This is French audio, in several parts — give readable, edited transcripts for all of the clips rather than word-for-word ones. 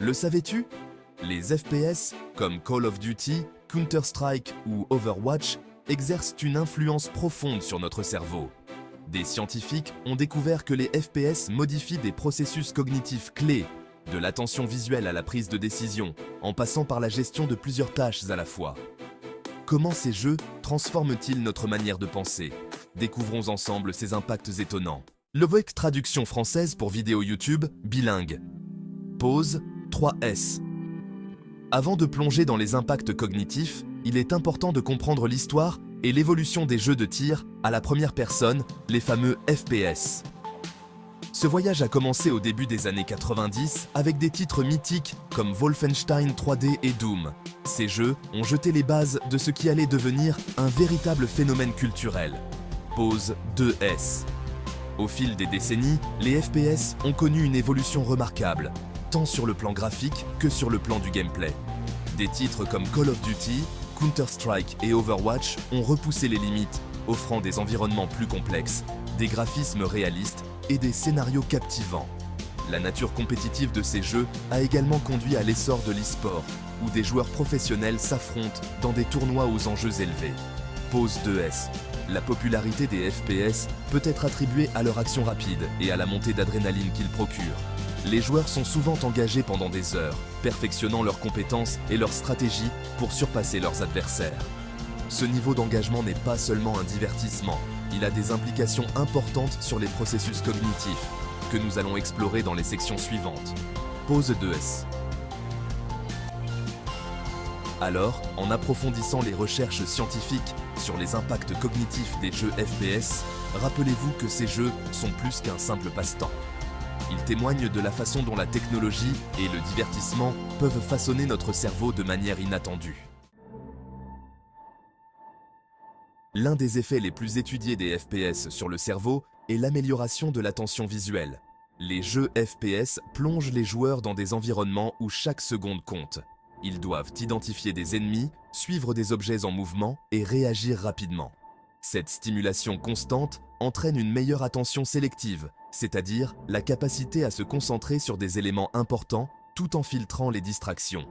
Le savais-tu? Les FPS, comme Call of Duty, Counter-Strike ou Overwatch, exercent une influence profonde sur notre cerveau. Des scientifiques ont découvert que les FPS modifient des processus cognitifs clés, de l'attention visuelle à la prise de décision, en passant par la gestion de plusieurs tâches à la fois. Comment ces jeux transforment-ils notre manière de penser? Découvrons ensemble ces impacts étonnants. Lovic traduction française pour vidéo YouTube bilingue. Pause 3S. Avant de plonger dans les impacts cognitifs, il est important de comprendre l'histoire et l'évolution des jeux de tir à la première personne, les fameux FPS. Ce voyage a commencé au début des années 90 avec des titres mythiques comme Wolfenstein 3D et Doom. Ces jeux ont jeté les bases de ce qui allait devenir un véritable phénomène culturel. Pause 2S. Au fil des décennies, les FPS ont connu une évolution remarquable, tant sur le plan graphique que sur le plan du gameplay. Des titres comme Call of Duty, Counter-Strike et Overwatch ont repoussé les limites, offrant des environnements plus complexes, des graphismes réalistes et des scénarios captivants. La nature compétitive de ces jeux a également conduit à l'essor de l'e-sport, où des joueurs professionnels s'affrontent dans des tournois aux enjeux élevés. Pause 2S. La popularité des FPS peut être attribuée à leur action rapide et à la montée d'adrénaline qu'ils procurent. Les joueurs sont souvent engagés pendant des heures, perfectionnant leurs compétences et leurs stratégies pour surpasser leurs adversaires. Ce niveau d'engagement n'est pas seulement un divertissement, il a des implications importantes sur les processus cognitifs, que nous allons explorer dans les sections suivantes. Pause 2S. Alors, en approfondissant les recherches scientifiques sur les impacts cognitifs des jeux FPS, rappelez-vous que ces jeux sont plus qu'un simple passe-temps. Ils témoignent de la façon dont la technologie et le divertissement peuvent façonner notre cerveau de manière inattendue. L'un des effets les plus étudiés des FPS sur le cerveau est l'amélioration de l'attention visuelle. Les jeux FPS plongent les joueurs dans des environnements où chaque seconde compte. Ils doivent identifier des ennemis, suivre des objets en mouvement et réagir rapidement. Cette stimulation constante entraîne une meilleure attention sélective, c'est-à-dire la capacité à se concentrer sur des éléments importants tout en filtrant les distractions.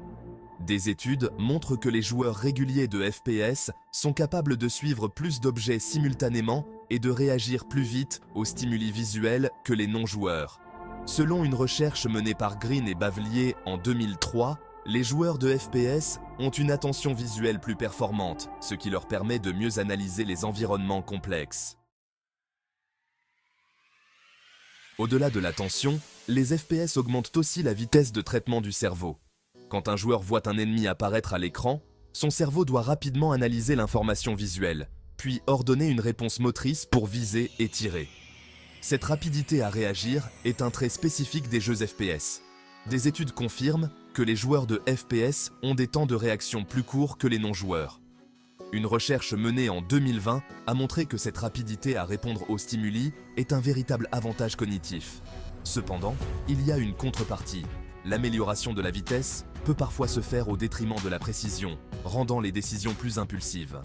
Des études montrent que les joueurs réguliers de FPS sont capables de suivre plus d'objets simultanément et de réagir plus vite aux stimuli visuels que les non-joueurs. Selon une recherche menée par Green et Bavelier en 2003, les joueurs de FPS ont une attention visuelle plus performante, ce qui leur permet de mieux analyser les environnements complexes. Au-delà de l'attention, les FPS augmentent aussi la vitesse de traitement du cerveau. Quand un joueur voit un ennemi apparaître à l'écran, son cerveau doit rapidement analyser l'information visuelle, puis ordonner une réponse motrice pour viser et tirer. Cette rapidité à réagir est un trait spécifique des jeux FPS. Des études confirment que les joueurs de FPS ont des temps de réaction plus courts que les non-joueurs. Une recherche menée en 2020 a montré que cette rapidité à répondre aux stimuli est un véritable avantage cognitif. Cependant, il y a une contrepartie. L'amélioration de la vitesse peut parfois se faire au détriment de la précision, rendant les décisions plus impulsives.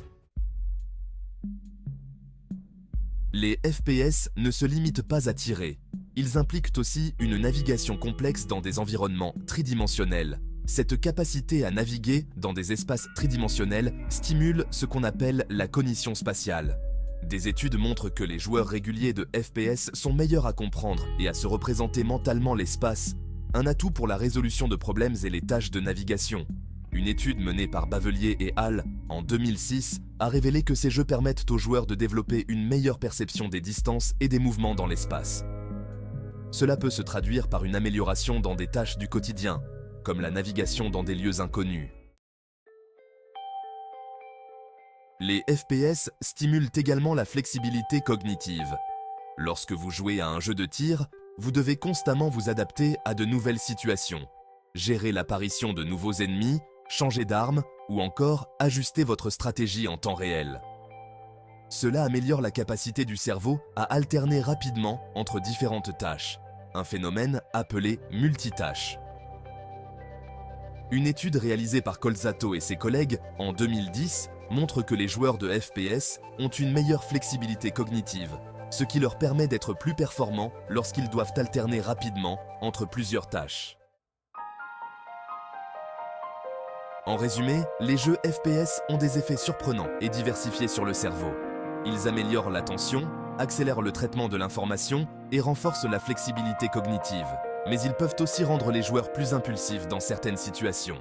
Les FPS ne se limitent pas à tirer. Ils impliquent aussi une navigation complexe dans des environnements tridimensionnels. Cette capacité à naviguer dans des espaces tridimensionnels stimule ce qu'on appelle la cognition spatiale. Des études montrent que les joueurs réguliers de FPS sont meilleurs à comprendre et à se représenter mentalement l'espace, un atout pour la résolution de problèmes et les tâches de navigation. Une étude menée par Bavelier et Hall en 2006 a révélé que ces jeux permettent aux joueurs de développer une meilleure perception des distances et des mouvements dans l'espace. Cela peut se traduire par une amélioration dans des tâches du quotidien, comme la navigation dans des lieux inconnus. Les FPS stimulent également la flexibilité cognitive. Lorsque vous jouez à un jeu de tir, vous devez constamment vous adapter à de nouvelles situations, gérer l'apparition de nouveaux ennemis, changer d'arme ou encore ajuster votre stratégie en temps réel. Cela améliore la capacité du cerveau à alterner rapidement entre différentes tâches, un phénomène appelé multitâche. Une étude réalisée par Colzatto et ses collègues en 2010 montre que les joueurs de FPS ont une meilleure flexibilité cognitive, ce qui leur permet d'être plus performants lorsqu'ils doivent alterner rapidement entre plusieurs tâches. En résumé, les jeux FPS ont des effets surprenants et diversifiés sur le cerveau. Ils améliorent l'attention, accélèrent le traitement de l'information et renforcent la flexibilité cognitive. Mais ils peuvent aussi rendre les joueurs plus impulsifs dans certaines situations.